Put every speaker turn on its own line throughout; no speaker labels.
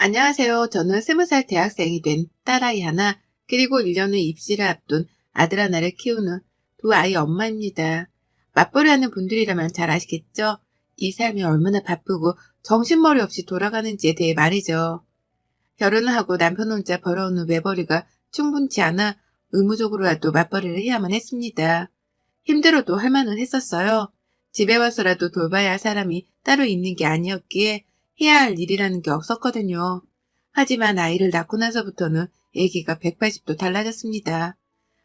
안녕하세요. 저는 20살 대학생이 된 딸아이 하나, 그리고 1년 후 입시를 앞둔 아들 하나를 키우는 두 아이 엄마입니다. 맞벌이 하는 분들이라면 잘 아시겠죠? 이 삶이 얼마나 바쁘고 정신머리 없이 돌아가는지에 대해 말이죠. 결혼을 하고 남편 혼자 벌어오는 외벌이가 충분치 않아 의무적으로라도 맞벌이를 해야만 했습니다. 힘들어도 할 만은 했었어요. 집에 와서라도 돌봐야 할 사람이 따로 있는 게 아니었기에 해야 할 일이라는 게 없었거든요. 하지만 아이를 낳고 나서부터는 얘기가 180도 달라졌습니다.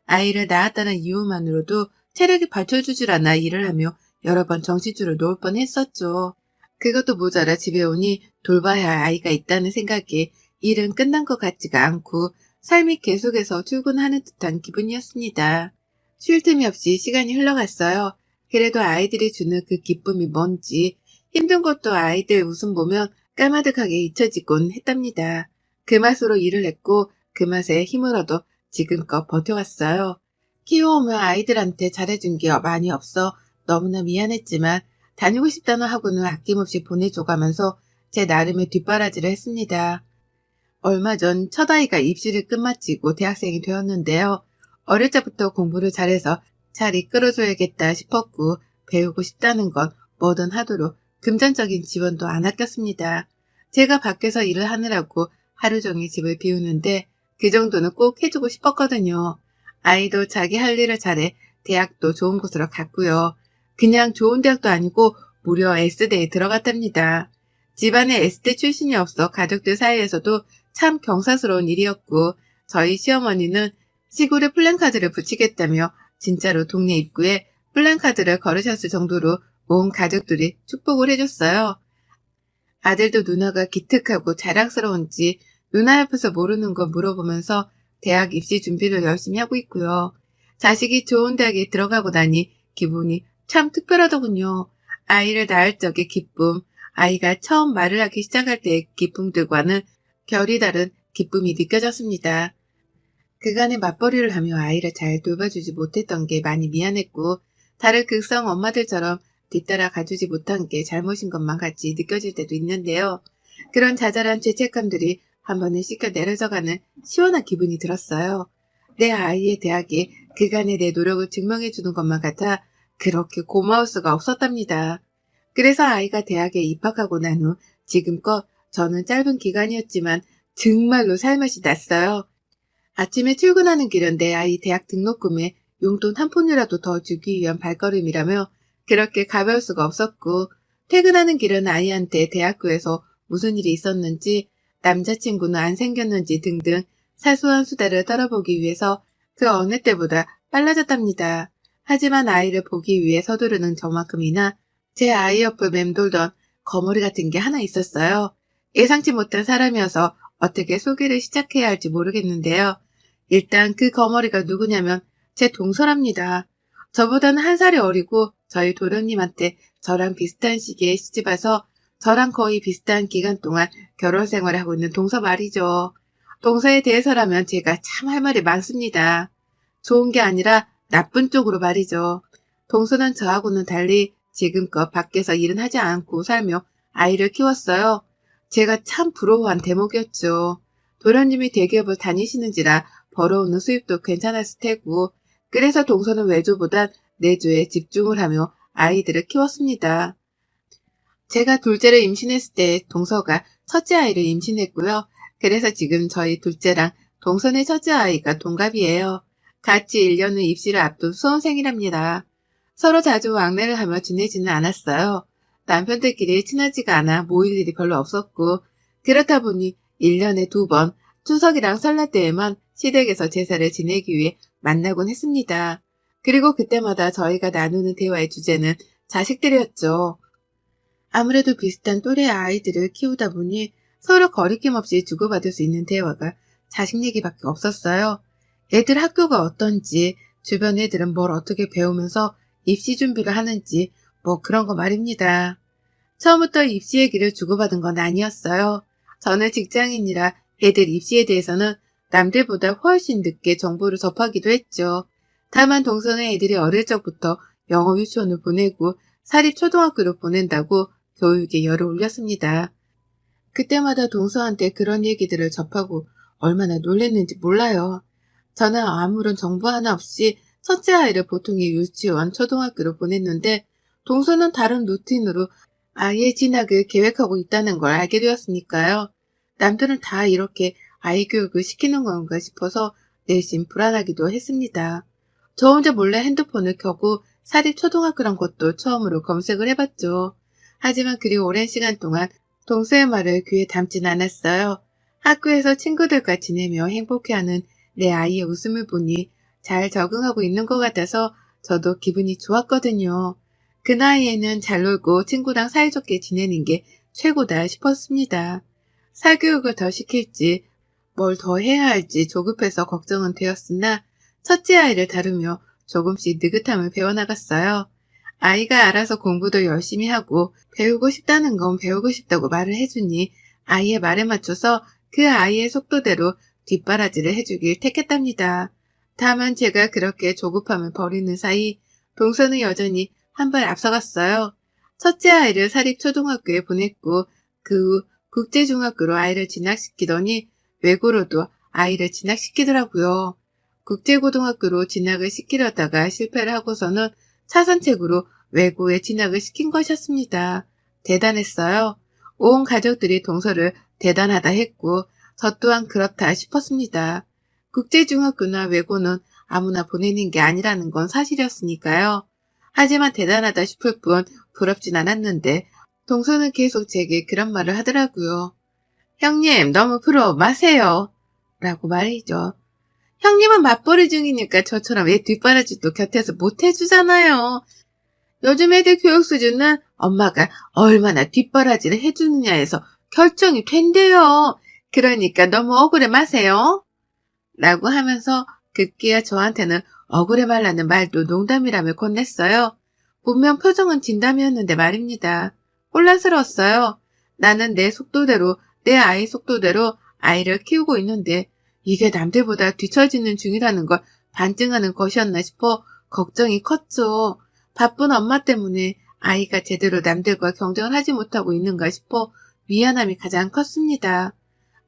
아이를 낳았다는 이유만으로도 체력이 받쳐주질 않아 일을 하며 여러 번 정신줄을 놓을 뻔했었죠. 그것도 모자라 집에 오니 돌봐야 할 아이가 있다는 생각에 일은 끝난 것 같지가 않고 삶이 계속해서 출근하는 듯한 기분이었습니다. 쉴 틈이 없이 시간이 흘러갔어요. 그래도 아이들이 주는 그 기쁨이 뭔지 힘든 것도 아이들 웃음 보면 까마득하게 잊혀지곤 했답니다. 그 맛으로 일을 했고 그 맛에 힘을 얻어 지금껏 버텨왔어요. 키워오면 아이들한테 잘해준 게 많이 없어 너무나 미안했지만 다니고 싶다는 학원을 아낌없이 보내줘가면서 제 나름의 뒷바라지를 했습니다. 얼마 전 첫 아이가 입시를 끝마치고 대학생이 되었는데요. 어릴 적부터 공부를 잘해서 잘 이끌어줘야겠다 싶었고 배우고 싶다는 건 뭐든 하도록 금전적인 지원도 안 아꼈습니다. 제가 밖에서 일을 하느라고 하루 종일 집을 비우는데 그 정도는 꼭 해주고 싶었거든요. 아이도 자기 할 일을 잘해 대학도 좋은 곳으로 갔고요. 그냥 좋은 대학도 아니고 무려 S대에 들어갔답니다. 집안에 S대 출신이 없어 가족들 사이에서도 참 경사스러운 일이었고 저희 시어머니는 시골에 플랜카드를 붙이겠다며 진짜로 동네 입구에 플랜카드를 걸으셨을 정도로 온 가족들이 축복을 해줬어요. 아들도 누나가 기특하고 자랑스러운지 누나 옆에서 모르는 거 물어보면서 대학 입시 준비를 열심히 하고 있고요. 자식이 좋은 대학에 들어가고 나니 기분이 참 특별하더군요. 아이를 낳을 적의 기쁨, 아이가 처음 말을 하기 시작할 때의 기쁨들과는 결이 다른 기쁨이 느껴졌습니다. 그간의 맞벌이를 하며 아이를 잘 돌봐주지 못했던 게 많이 미안했고 다른 극성 엄마들처럼 뒤따라 가주지 못한 게 잘못인 것만 같이 느껴질 때도 있는데요. 그런 자잘한 죄책감들이 한 번에 씻겨 내려져가는 시원한 기분이 들었어요. 내 아이의 대학에 그간의 내 노력을 증명해주는 것만 같아 그렇게 고마울 수가 없었답니다. 그래서 아이가 대학에 입학하고 난 후 지금껏 저는 짧은 기간이었지만 정말로 살맛이 났어요. 아침에 출근하는 길은 내 아이 대학 등록금에 용돈 한 푼이라도 더 주기 위한 발걸음이라며 그렇게 가벼울 수가 없었고 퇴근하는 길은 아이한테 대학교에서 무슨 일이 있었는지 남자친구는 안 생겼는지 등등 사소한 수다를 떨어보기 위해서 그 어느 때보다 빨라졌답니다. 하지만 아이를 보기 위해 서두르는 저만큼이나 제 아이 옆을 맴돌던 거머리 같은 게 하나 있었어요. 예상치 못한 사람이어서 어떻게 소개를 시작해야 할지 모르겠는데요. 일단 그 거머리가 누구냐면 제 동서랍니다. 저보다는 한 살이 어리고 저희 도련님한테 저랑 비슷한 시기에 시집와서 저랑 거의 비슷한 기간 동안 결혼 생활을 하고 있는 동서 말이죠. 동서에 대해서라면 제가 참 할 말이 많습니다. 좋은 게 아니라 나쁜 쪽으로 말이죠. 동서는 저하고는 달리 지금껏 밖에서 일은 하지 않고 살며 아이를 키웠어요. 제가 참 부러워한 대목이었죠. 도련님이 대기업을 다니시는지라 벌어오는 수입도 괜찮았을 테고 그래서 동서는 외조보단 내조에 집중을 하며 아이들을 키웠습니다. 제가 둘째를 임신했을 때 동서가 첫째 아이를 임신했고요. 그래서 지금 저희 둘째랑 동선의 첫째 아이가 동갑이에요. 같이 1년 후 입시를 앞둔 수험생이랍니다. 서로 자주 왕래를 하며 지내지는 않았어요. 남편들끼리 친하지가 않아 모일 일이 별로 없었고 그렇다 보니 1년에 2번 추석이랑 설날 때에만 시댁에서 제사를 지내기 위해 만나곤 했습니다. 그리고 그때마다 저희가 나누는 대화의 주제는 자식들이었죠. 아무래도 비슷한 또래의 아이들을 키우다 보니 서로 거리낌 없이 주고받을 수 있는 대화가 자식 얘기밖에 없었어요. 애들 학교가 어떤지, 주변 애들은 뭘 어떻게 배우면서 입시 준비를 하는지 뭐 그런 거 말입니다. 처음부터 입시 얘기를 주고받은 건 아니었어요. 저는 직장인이라 애들 입시에 대해서는 남들보다 훨씬 늦게 정보를 접하기도 했죠. 다만 동서는 애들이 어릴 적부터 영어 유치원을 보내고 사립초등학교를 보낸다고 교육에 열을 올렸습니다. 그때마다 동서한테 그런 얘기들을 접하고 얼마나 놀랬는지 몰라요. 저는 아무런 정보 하나 없이 첫째 아이를 보통의 유치원, 초등학교로 보냈는데 동서는 다른 루틴으로 아이의 진학을 계획하고 있다는 걸 알게 되었으니까요. 남들은 다 이렇게 아이 교육을 시키는 건가 싶어서 내심 불안하기도 했습니다. 저 혼자 몰래 핸드폰을 켜고 사립초등학교란 곳도 처음으로 검색을 해봤죠. 하지만 그리 오랜 시간 동안 동서의 말을 귀에 담진 않았어요. 학교에서 친구들과 지내며 행복해하는 내 아이의 웃음을 보니 잘 적응하고 있는 것 같아서 저도 기분이 좋았거든요. 그 나이에는 잘 놀고 친구랑 사이좋게 지내는 게 최고다 싶었습니다. 사교육을 더 시킬지 뭘 더 해야 할지 조급해서 걱정은 되었으나 첫째 아이를 다루며 조금씩 느긋함을 배워나갔어요. 아이가 알아서 공부도 열심히 하고 배우고 싶다는 건 배우고 싶다고 말을 해주니 아이의 말에 맞춰서 그 아이의 속도대로 뒷바라지를 해주길 택했답니다. 다만 제가 그렇게 조급함을 버리는 사이 동서는 여전히 한 발 앞서갔어요. 첫째 아이를 사립초등학교에 보냈고 그 후 국제중학교로 아이를 진학시키더니 외고로도 아이를 진학시키더라고요. 국제고등학교로 진학을 시키려다가 실패를 하고서는 차선책으로 외고에 진학을 시킨 것이었습니다. 대단했어요. 온 가족들이 동서를 대단하다 했고 저 또한 그렇다 싶었습니다. 국제중학교나 외고는 아무나 보내는 게 아니라는 건 사실이었으니까요. 하지만 대단하다 싶을 뿐 부럽진 않았는데 동서는 계속 제게 그런 말을 하더라고요. 형님 너무 부러워 마세요. 라고 말이죠. 형님은 맞벌이 중이니까 저처럼 애 뒷바라지도 곁에서 못 해주잖아요. 요즘 애들 교육 수준은 엄마가 얼마나 뒷바라지를 해주느냐에서 결정이 된대요. 그러니까 너무 억울해 마세요. 라고 하면서 급기야 저한테는 억울해 말라는 말도 농담이라며 건넸어요. 분명 표정은 진담이었는데 말입니다. 혼란스러웠어요. 나는 내 속도대로, 내 아이 속도대로 아이를 키우고 있는데 이게 남들보다 뒤처지는 중이라는 걸 반증하는 것이었나 싶어 걱정이 컸죠. 바쁜 엄마 때문에 아이가 제대로 남들과 경쟁을 하지 못하고 있는가 싶어 미안함이 가장 컸습니다.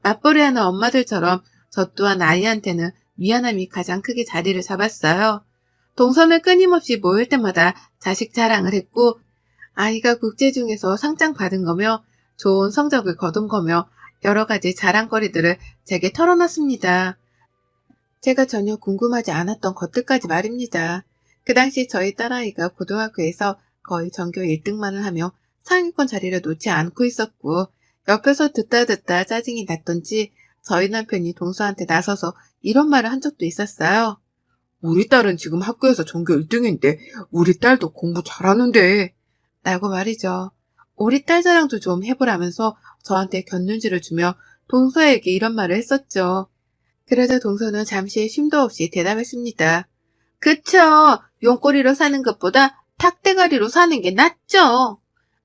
맞벌이하는 엄마들처럼 저 또한 아이한테는 미안함이 가장 크게 자리를 잡았어요. 동선을 끊임없이 모일 때마다 자식 자랑을 했고 아이가 국제 중에서 상장 받은 거며 좋은 성적을 거둔 거며 여러 가지 자랑거리들을 제게 털어놨습니다. 제가 전혀 궁금하지 않았던 것들까지 말입니다. 그 당시 저희 딸아이가 고등학교에서 거의 전교 1등만을 하며 상위권 자리를 놓지 않고 있었고 옆에서 듣다 짜증이 났던지 저희 남편이 동서한테 나서서 이런 말을 한 적도 있었어요. 우리 딸은 지금 학교에서 전교 1등인데 우리 딸도 공부 잘하는데 라고 말이죠. 우리 딸 자랑도 좀 해보라면서 저한테 곁눈질을 주며 동서에게 이런 말을 했었죠. 그러자 동서는 잠시 쉼도 없이 대답했습니다. 그쵸. 용꼬리로 사는 것보다 닭대가리로 사는 게 낫죠.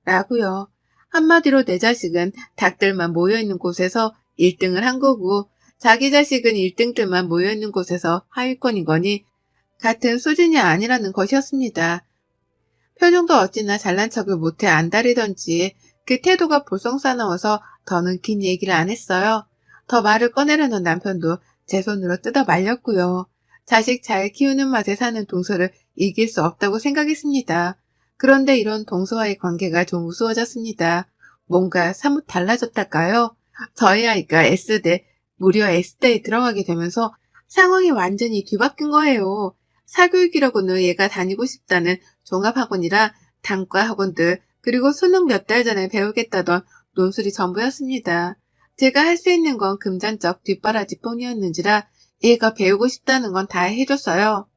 라고요. 한마디로 내 자식은 닭들만 모여있는 곳에서 1등을 한 거고 자기 자식은 1등들만 모여있는 곳에서 하위권인 거니 같은 수준이 아니라는 것이었습니다. 표정도 어찌나 잘난 척을 못해 안달이던지 그 태도가 볼썽싸나워서 더는 긴 얘기를 안 했어요. 더 말을 꺼내려는 남편도 제 손으로 뜯어 말렸고요. 자식 잘 키우는 맛에 사는 동서를 이길 수 없다고 생각했습니다. 그런데 이런 동서와의 관계가 좀 우스워졌습니다. 뭔가 사뭇 달라졌달까요? 저희 아이가 S대, 무려 S대에 들어가게 되면서 상황이 완전히 뒤바뀐 거예요. 사교육이라고는 얘가 다니고 싶다는 종합학원이라 단과 학원들 그리고 수능 몇 달 전에 배우겠다던 논술이 전부였습니다. 제가 할 수 있는 건 금전적 뒷바라지 뿐이었는지라 얘가 배우고 싶다는 건 다 해줬어요.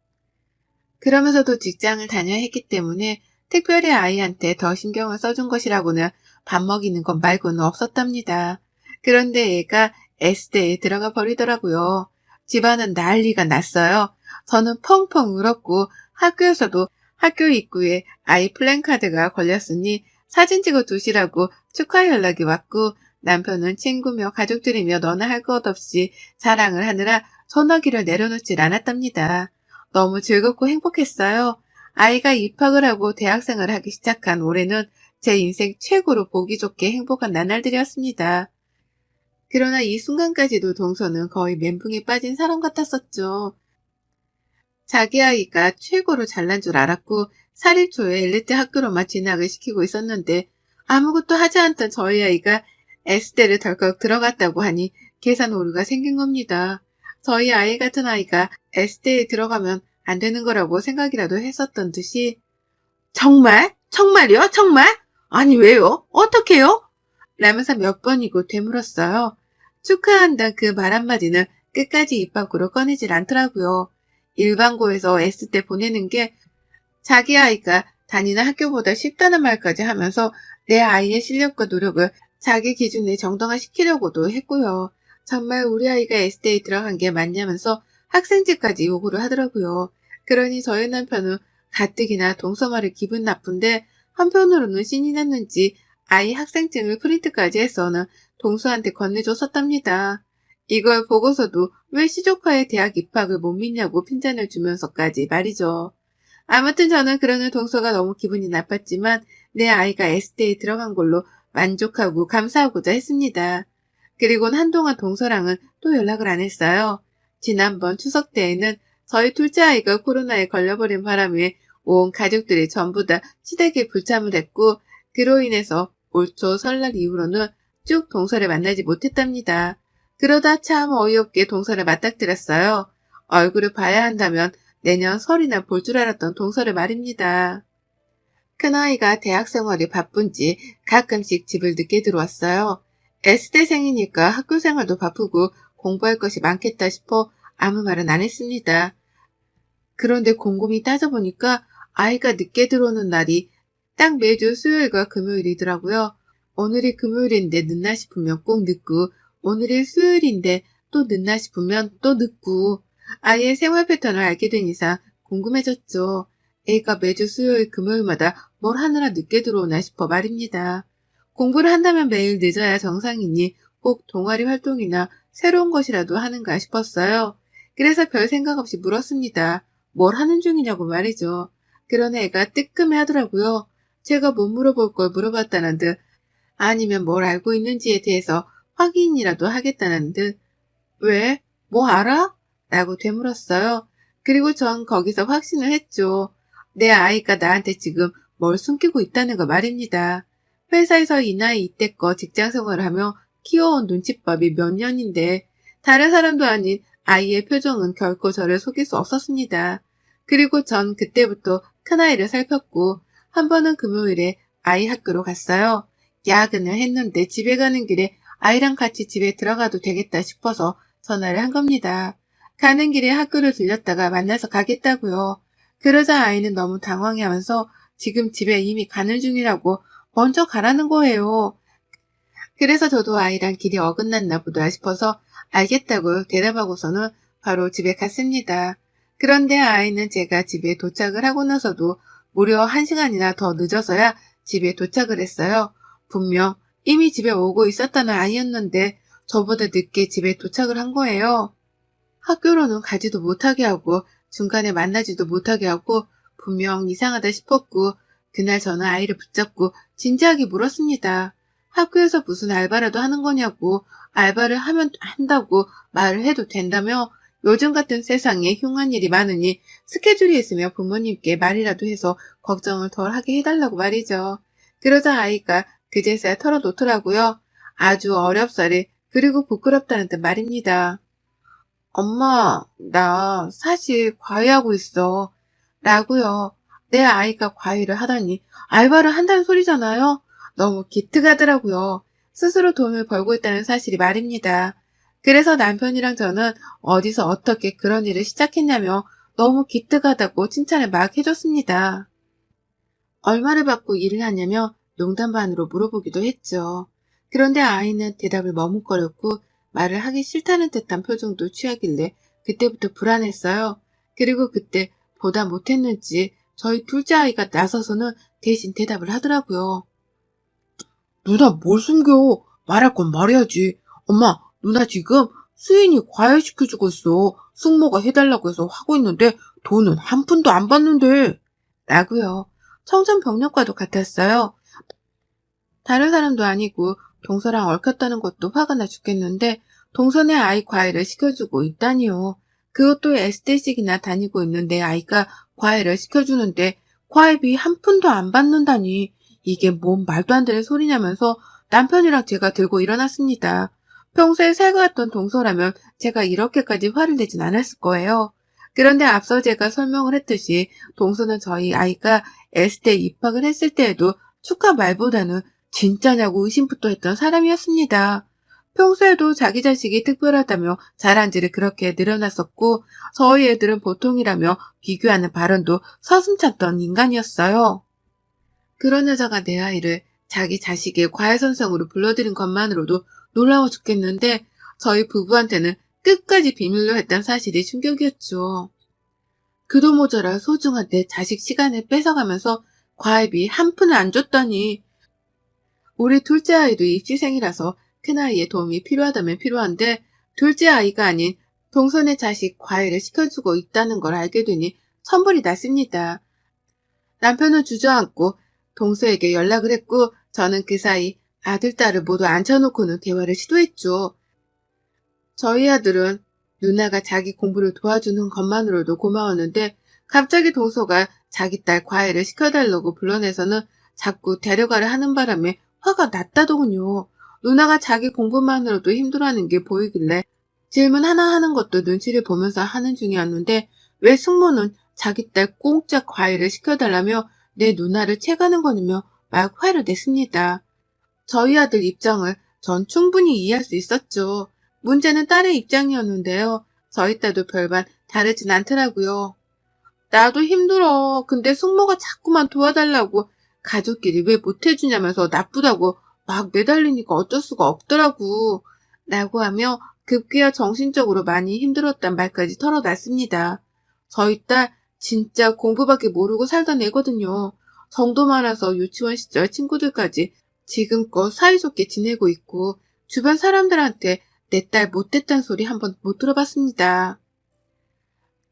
그러면서도 직장을 다녀야 했기 때문에 특별히 아이한테 더 신경을 써준 것이라고는 밥 먹이는 것 말고는 없었답니다. 그런데 얘가 S대에 들어가 버리더라고요. 집안은 난리가 났어요. 저는 펑펑 울었고 학교에서도 학교 입구에 아이 플랜카드가 걸렸으니 사진 찍어 두시라고 축하 연락이 왔고 남편은 친구며 가족들이며 너나 할 것 없이 자랑을 하느라 전화기를 내려놓질 않았답니다. 너무 즐겁고 행복했어요. 아이가 입학을 하고 대학생을 하기 시작한 올해는 제 인생 최고로 보기 좋게 행복한 나날들이었습니다. 그러나 이 순간까지도 동서는 거의 멘붕에 빠진 사람 같았었죠. 자기 아이가 최고로 잘난 줄 알았고 사립초에 엘리트 학교로만 진학을 시키고 있었는데 아무것도 하지 않던 저희 아이가 S대를 덜컥 들어갔다고 하니 계산 오류가 생긴 겁니다. 저희 아이 같은 아이가 S대에 들어가면 안 되는 거라고 생각이라도 했었던 듯이 정말? 정말요? 정말? 아니 왜요? 어떡해요? 라면서 몇 번이고 되물었어요. 축하한다 그 말 한마디는 끝까지 입 밖으로 꺼내질 않더라고요. 일반고에서 S대 보내는 게 자기 아이가 다니는 학교보다 쉽다는 말까지 하면서 내 아이의 실력과 노력을 자기 기준에 정당화시키려고도 했고요. 정말 우리 아이가 S대에 들어간 게 맞냐면서 학생증까지 요구를 하더라고요. 그러니 저희 남편은 가뜩이나 동서 말이 기분 나쁜데 한편으로는 신이 났는지 아이 학생증을 프린트까지 해서는 동서한테 건네줬었답니다. 이걸 보고서도 왜 시조카의 대학 입학을 못 믿냐고 핀잔을 주면서까지 말이죠. 아무튼 저는 그러는 동서가 너무 기분이 나빴지만 내 아이가 S대에 들어간 걸로 만족하고 감사하고자 했습니다. 그리고는 한동안 동서랑은 또 연락을 안 했어요. 지난번 추석 때에는 저희 둘째 아이가 코로나에 걸려버린 바람에 온 가족들이 전부 다 시댁에 불참을 했고 그로 인해서 올 초 설날 이후로는 쭉 동서를 만나지 못했답니다. 그러다 참 어이없게 동서를 맞닥뜨렸어요. 얼굴을 봐야 한다면 내년 설이나 볼 줄 알았던 동서를 말입니다. 큰아이가 대학 생활이 바쁜지 가끔씩 집을 늦게 들어왔어요. S대생이니까 학교 생활도 바쁘고 공부할 것이 많겠다 싶어 아무 말은 안 했습니다. 그런데 곰곰이 따져보니까 아이가 늦게 들어오는 날이 딱 매주 수요일과 금요일이더라고요. 오늘이 금요일인데 늦나 싶으면 꼭 늦고 오늘이 수요일인데 또 늦나 싶으면 또 늦고 아이의 생활 패턴을 알게 된 이상 궁금해졌죠. 애가 매주 수요일 금요일마다 뭘 하느라 늦게 들어오나 싶어 말입니다. 공부를 한다면 매일 늦어야 정상이니 꼭 동아리 활동이나 새로운 것이라도 하는가 싶었어요. 그래서 별 생각 없이 물었습니다. 뭘 하는 중이냐고 말이죠. 그런 애가 뜨끔해 하더라고요. 제가 못 물어볼 걸 물어봤다는 듯 아니면 뭘 알고 있는지에 대해서 확인이라도 하겠다는 듯 왜? 뭐 알아? 라고 되물었어요. 그리고 전 거기서 확신을 했죠. 내 아이가 나한테 지금 뭘 숨기고 있다는 거 말입니다. 회사에서 이 나이 이때껏 직장생활을 하며 키워온 눈칫밥이 몇 년인데 다른 사람도 아닌 아이의 표정은 결코 저를 속일 수 없었습니다. 그리고 전 그때부터 큰아이를 살폈고 한 번은 금요일에 아이 학교로 갔어요. 야근을 했는데 집에 가는 길에 아이랑 같이 집에 들어가도 되겠다 싶어서 전화를 한 겁니다. 가는 길에 학교를 들렸다가 만나서 가겠다고요. 그러자 아이는 너무 당황해하면서 지금 집에 이미 가는 중이라고 먼저 가라는 거예요. 그래서 저도 아이랑 길이 어긋났나 보다 싶어서 알겠다고 대답하고서는 바로 집에 갔습니다. 그런데 아이는 제가 집에 도착을 하고 나서도 무려 1시간이나 더 늦어서야 집에 도착을 했어요. 분명 이미 집에 오고 있었다는 아이였는데 저보다 늦게 집에 도착을 한 거예요. 학교로는 가지도 못하게 하고 중간에 만나지도 못하게 하고 분명 이상하다 싶었고 그날 저는 아이를 붙잡고 진지하게 물었습니다. 학교에서 무슨 알바라도 하는 거냐고 알바를 하면 한다고 말을 해도 된다며 요즘 같은 세상에 흉한 일이 많으니 스케줄이 있으면 부모님께 말이라도 해서 걱정을 덜 하게 해달라고 말이죠. 그러자 아이가 그제서야 털어놓더라고요. 아주 어렵사리 그리고 부끄럽다는 듯 말입니다. 엄마, 나 사실 과외하고 있어. 라고요. 내 아이가 과외를 하다니 알바를 한다는 소리잖아요. 너무 기특하더라고요. 스스로 돈을 벌고 있다는 사실이 말입니다. 그래서 남편이랑 저는 어디서 어떻게 그런 일을 시작했냐며 너무 기특하다고 칭찬을 막 해줬습니다. 얼마를 받고 일을 하냐며 농담 반으로 물어보기도 했죠. 그런데 아이는 대답을 머뭇거렸고 말을 하기 싫다는 듯한 표정도 취하길래 그때부터 불안했어요. 그리고 그때 보다 못했는지 저희 둘째 아이가 나서서는 대신 대답을 하더라고요. 누나 뭘 숨겨? 말할 건 말해야지. 엄마, 누나 지금 수인이 과외시켜주고 있어. 숙모가 해달라고 해서 하고 있는데 돈은 한 푼도 안 받는데. 라고요. 청천벽력과도 같았어요. 다른 사람도 아니고 동서랑 얽혔다는 것도 화가 나 죽겠는데 동서네 아이 과외를 시켜주고 있다니요. 그것도 에스테식이나 다니고 있는 내 아이가 과외를 시켜주는데 과외비 한 푼도 안 받는다니 이게 뭔 말도 안 되는 소리냐면서 남편이랑 제가 들고 일어났습니다. 평소에 살가웠던 동서라면 제가 이렇게까지 화를 내진 않았을 거예요. 그런데 앞서 제가 설명을 했듯이 동서는 저희 아이가 에스테 입학을 했을 때에도 축하 말보다는 진짜냐고 의심부터 했던 사람이었습니다. 평소에도 자기 자식이 특별하다며 자랑질을 그렇게 늘어났었고 저희 애들은 보통이라며 비교하는 발언도 서슴찮던 인간이었어요. 그런 여자가 내 아이를 자기 자식의 과외선생으로 불러들인 것만으로도 놀라워 죽겠는데 저희 부부한테는 끝까지 비밀로 했던 사실이 충격이었죠. 그도 모자라 소중한 내 자식 시간을 뺏어가면서 과외비 한 푼을 안 줬더니 우리 둘째 아이도 입시생이라서 큰아이의 도움이 필요하다면 필요한데 둘째 아이가 아닌 동선의 자식 과외를 시켜주고 있다는 걸 알게 되니 천불이 났습니다. 남편은 주저앉고 동서에게 연락을 했고 저는 그 사이 아들, 딸을 모두 앉혀놓고는 대화를 시도했죠. 저희 아들은 누나가 자기 공부를 도와주는 것만으로도 고마웠는데 갑자기 동서가 자기 딸 과외를 시켜달라고 불러내서는 자꾸 데려가려 하는 바람에 화가 났다더군요. 누나가 자기 공부만으로도 힘들어하는 게 보이길래 질문 하나 하는 것도 눈치를 보면서 하는 중이었는데 왜 숙모는 자기 딸 공짜 과외를 시켜달라며 내 누나를 채가는 거냐며 막 화를 냈습니다. 저희 아들 입장을 전 충분히 이해할 수 있었죠. 문제는 딸의 입장이었는데요. 저희 딸도 별반 다르진 않더라고요. 나도 힘들어. 근데 숙모가 자꾸만 도와달라고 가족끼리 왜 못해주냐면서 나쁘다고 막 매달리니까 어쩔 수가 없더라고. 라고 하며 급기야 정신적으로 많이 힘들었단 말까지 털어놨습니다. 저희 딸 진짜 공부밖에 모르고 살던 애거든요. 정도 많아서 유치원 시절 친구들까지 지금껏 사이좋게 지내고 있고 주변 사람들한테 내 딸 못됐단 소리 한번 못 들어봤습니다.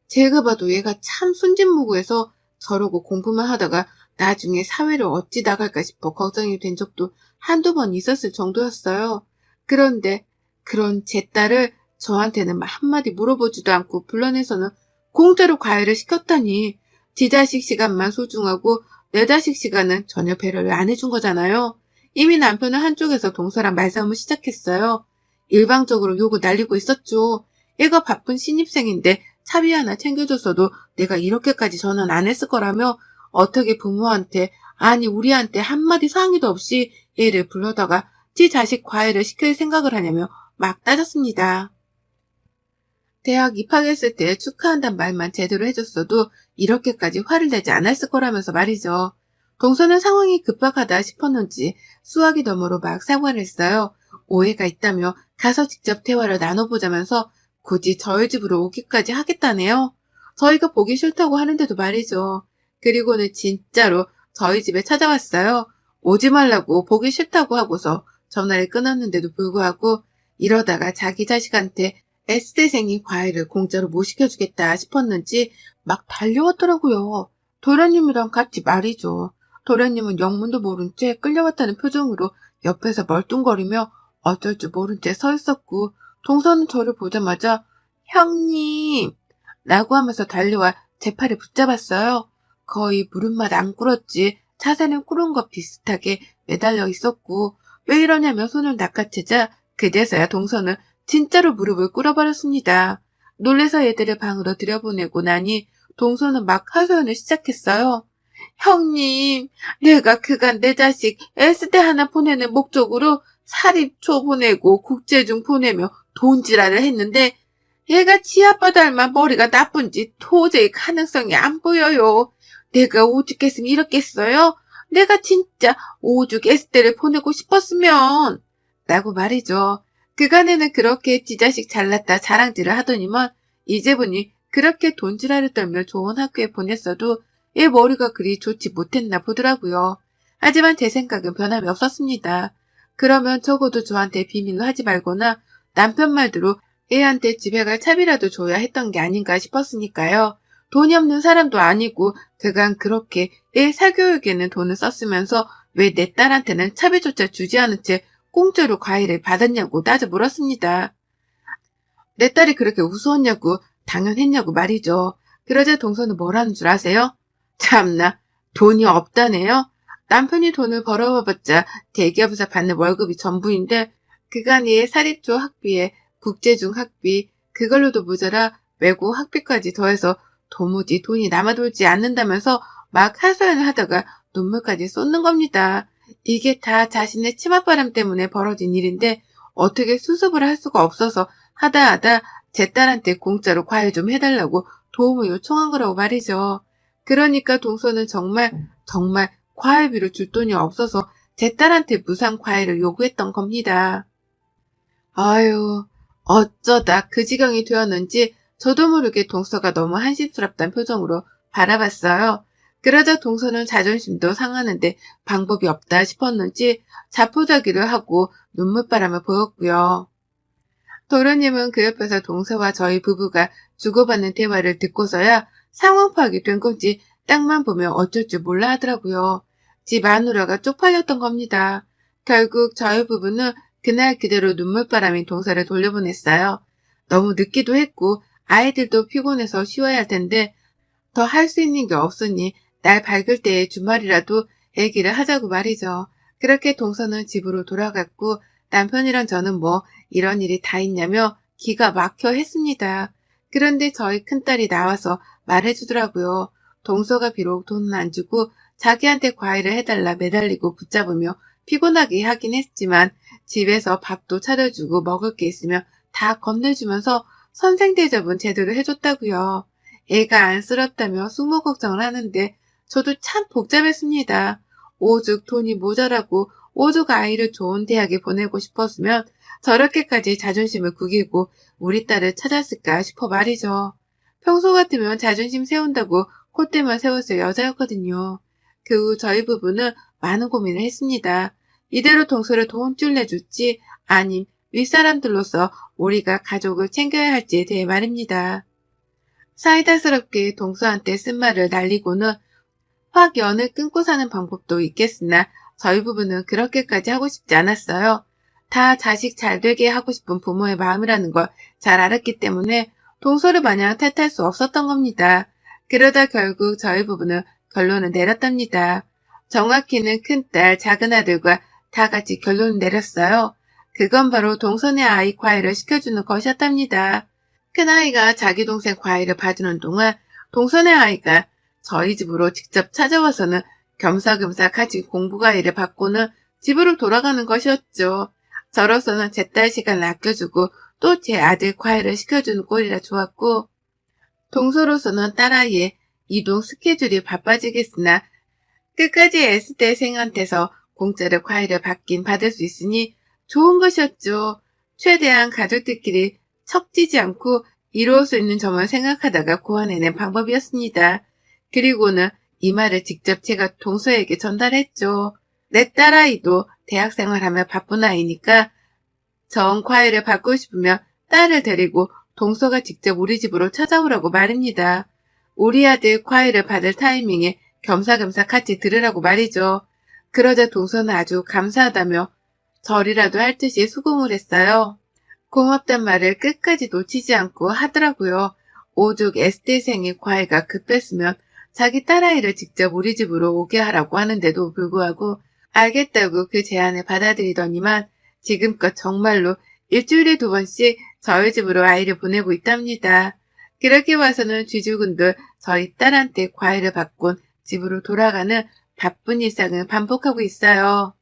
제가 봐도 얘가 참 순진무구해서 저러고 공부만 하다가 나중에 사회를 어찌 나갈까 싶어 걱정이 된 적도 한두 번 있었을 정도였어요. 그런데 그런 제 딸을 저한테는 한마디 물어보지도 않고 불러내서는 공짜로 과외를 시켰다니 지 자식 시간만 소중하고 내 자식 시간은 전혀 배려를 안 해준 거잖아요. 이미 남편은 한쪽에서 동서랑 말싸움을 시작했어요. 일방적으로 욕을 날리고 있었죠. 얘가 바쁜 신입생인데 차비 하나 챙겨줬어도 내가 이렇게까지 전화는 안 했을 거라며 어떻게 부모한테 아니 우리한테 한마디 상의도 없이 얘를 불러다가 지 자식 과외를 시킬 생각을 하냐며 막 따졌습니다. 대학 입학했을 때 축하한단 말만 제대로 해줬어도 이렇게까지 화를 내지 않았을 거라면서 말이죠. 동서는 상황이 급박하다 싶었는지 수화기 너머로 막 사과를 했어요. 오해가 있다며 가서 직접 대화를 나눠보자면서 굳이 저희 집으로 오기까지 하겠다네요. 저희가 보기 싫다고 하는데도 말이죠. 그리고는 진짜로 저희 집에 찾아왔어요. 오지 말라고 보기 싫다고 하고서 전화를 끊었는데도 불구하고 이러다가 자기 자식한테 S대생이 과외를 공짜로 못 시켜주겠다 싶었는지 막 달려왔더라고요. 도련님이랑 같이 말이죠. 도련님은 영문도 모른 채 끌려왔다는 표정으로 옆에서 멀뚱거리며 어쩔 줄 모른 채 서 있었고 동서는 저를 보자마자 형님 라고 하면서 달려와 제 팔을 붙잡았어요. 거의 무릎만 안 꿇었지 자세는 꿇은 것 비슷하게 매달려 있었고 왜 이러냐며 손을 낚아채자 그제서야 동서는 진짜로 무릎을 꿇어버렸습니다. 놀래서 애들을 방으로 들여보내고 나니 동서는 막 하소연을 시작했어요. 형님, 내가 그간 내 자식 S대 하나 보내는 목적으로 사립초 보내고 국제중 보내며 돈지랄을 했는데 얘가 지아빠 닮아 머리가 나쁜지 도저히 가능성이 안 보여요. 내가 오죽했으면 이렇겠어요? 내가 진짜 오죽 S대를 보내고 싶었으면 라고 말이죠. 그간에는 그렇게 지 자식 잘났다 자랑질을 하더니만 이제 보니 그렇게 돈지랄을 떨며 좋은 학교에 보냈어도 얘 머리가 그리 좋지 못했나 보더라고요. 하지만 제 생각은 변함이 없었습니다. 그러면 적어도 저한테 비밀로 하지 말거나 남편 말대로 애한테 집에 갈 차비라도 줘야 했던 게 아닌가 싶었으니까요. 돈이 없는 사람도 아니고 그간 그렇게 애 사교육에는 돈을 썼으면서 왜 내 딸한테는 차비조차 주지 않은 채 공짜로 과일을 받았냐고 따져 물었습니다. 내 딸이 그렇게 우스웠냐고 당연했냐고 말이죠. 그러자 동서는 뭐라는 줄 아세요? 참나, 돈이 없다네요? 남편이 돈을 벌어와봤자 대기업에서 받는 월급이 전부인데 그간의 사립초 학비에 국제중 학비, 그걸로도 모자라 외고 학비까지 더해서 도무지 돈이 남아돌지 않는다면서 막 하소연을 하다가 눈물까지 쏟는 겁니다. 이게 다 자신의 치맛바람 때문에 벌어진 일인데 어떻게 수습을 할 수가 없어서 하다 제 딸한테 공짜로 과일 좀 해달라고 도움을 요청한 거라고 말이죠. 그러니까 동서는 정말 과일비로 줄 돈이 없어서 제 딸한테 무상 과일을 요구했던 겁니다. 아유, 어쩌다 그 지경이 되었는지 저도 모르게 동서가 너무 한심스럽단 표정으로 바라봤어요. 그러자 동서는 자존심도 상하는데 방법이 없다 싶었는지 자포자기를 하고 눈물바람을 보였고요. 도련님은 그 옆에서 동서와 저희 부부가 주고받는 대화를 듣고서야 상황 파악이 된 건지 땅만 보면 어쩔 줄 몰라 하더라고요. 집 마누라가 쪽팔렸던 겁니다. 결국 저희 부부는 그날 그대로 눈물바람인 동서를 돌려보냈어요. 너무 늦기도 했고 아이들도 피곤해서 쉬어야 할 텐데 더 할 수 있는 게 없으니 날 밝을 때에 주말이라도 얘기를 하자고 말이죠. 그렇게 동서는 집으로 돌아갔고 남편이랑 저는 뭐 이런 일이 다 있냐며 기가 막혀 했습니다. 그런데 저희 큰딸이 나와서 말해주더라고요. 동서가 비록 돈은 안 주고 자기한테 과일을 해달라 매달리고 붙잡으며 피곤하게 하긴 했지만 집에서 밥도 차려주고 먹을 게 있으면 다 건네주면서 선생 대접은 제대로 해줬다고요. 애가 안쓰럽다며 숙모 걱정을 하는데 저도 참 복잡했습니다. 오죽 돈이 모자라고 오죽 아이를 좋은 대학에 보내고 싶었으면 저렇게까지 자존심을 구기고 우리 딸을 찾았을까 싶어 말이죠. 평소 같으면 자존심 세운다고 콧대만 세웠을 여자였거든요. 그 후 저희 부부는 많은 고민을 했습니다. 이대로 동서를 돈줄 내줄지 아님 윗사람들로서 우리가 가족을 챙겨야 할지에 대해 말입니다. 사이다스럽게 동서한테 쓴 말을 날리고는 확 연을 끊고 사는 방법도 있겠으나 저희 부부는 그렇게까지 하고 싶지 않았어요. 다 자식 잘 되게 하고 싶은 부모의 마음이라는 걸 잘 알았기 때문에 동서를 마냥 탓할 수 없었던 겁니다. 그러다 결국 저희 부부는 결론을 내렸답니다. 정확히는 큰딸, 작은아들과 다 같이 결론을 내렸어요. 그건 바로 동선의 아이 과일을 시켜주는 것이었답니다. 큰아이가 자기 동생 과일을 봐주는 동안 동선의 아이가 저희 집으로 직접 찾아와서는 겸사겸사 같이 공부 과일을 받고는 집으로 돌아가는 것이었죠. 저로서는 제 딸 시간을 아껴주고 또 제 아들 과일을 시켜주는 꼴이라 좋았고 동서로서는 딸아이의 이동 스케줄이 바빠지겠으나 끝까지 S대생한테서 공짜로 과일을 받긴 받을 수 있으니 좋은 것이었죠. 최대한 가족들끼리 척지지 않고 이루어 수 있는 점을 생각하다가 고안해낸 방법이었습니다. 그리고는 이 말을 직접 제가 동서에게 전달했죠. 내 딸아이도 대학생활하며 바쁜 아이니까 정 과일을 받고 싶으면 딸을 데리고 동서가 직접 우리 집으로 찾아오라고 말입니다. 우리 아들 과일을 받을 타이밍에 겸사겸사 같이 들으라고 말이죠. 그러자 동서는 아주 감사하다며 절이라도 할 듯이 수긍을 했어요. 고맙단 말을 끝까지 놓치지 않고 하더라고요. 오죽 S대생의 과외가 급했으면 자기 딸아이를 직접 우리 집으로 오게 하라고 하는데도 불구하고 알겠다고 그 제안을 받아들이더니만 지금껏 정말로 일주일에 2번씩 저희 집으로 아이를 보내고 있답니다. 그렇게 봐서는 쥐죽은들 저희 딸한테 과일을 받곤 집으로 돌아가는 바쁜 일상을 반복하고 있어요.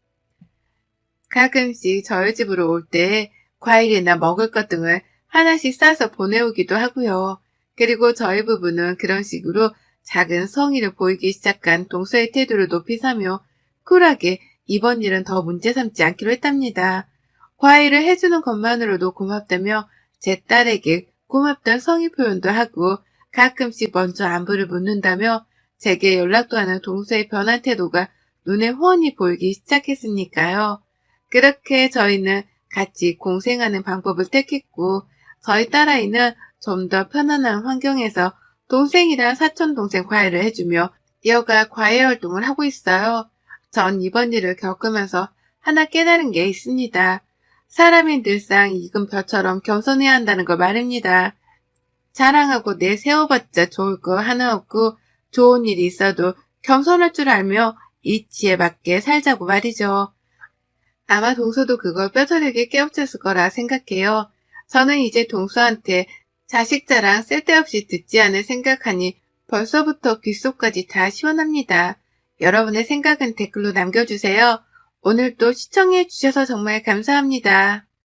가끔씩 저희 집으로 올 때 과일이나 먹을 것 등을 하나씩 싸서 보내오기도 하고요. 그리고 저희 부부는 그런 식으로 작은 성의를 보이기 시작한 동서의 태도를 높이 사며 쿨하게 이번 일은 더 문제 삼지 않기로 했답니다. 과일을 해주는 것만으로도 고맙다며 제 딸에게 고맙다는 성의 표현도 하고 가끔씩 먼저 안부를 묻는다며 제게 연락도 하는 동서의 변한 태도가 눈에 훤히 보이기 시작했으니까요. 그렇게 저희는 같이 공생하는 방법을 택했고 저희 딸아이는 좀 더 편안한 환경에서 동생이랑 사촌동생 과외를 해주며 여가 과외 활동을 하고 있어요. 전 이번 일을 겪으면서 하나 깨달은 게 있습니다. 사람이 늘상 익은 벼처럼 겸손해야 한다는 걸 말입니다. 자랑하고 내세워봤자 좋을 거 하나 없고 좋은 일이 있어도 겸손할 줄 알며 이치에 맞게 살자고 말이죠. 아마 동서도 그걸 뼈저리게 깨우쳤을 거라 생각해요. 저는 이제 동서한테 자식 자랑 쓸데없이 듣지 않을 생각하니 벌써부터 귓속까지 다 시원합니다. 여러분의 생각은 댓글로 남겨주세요. 오늘도 시청해 주셔서 정말 감사합니다.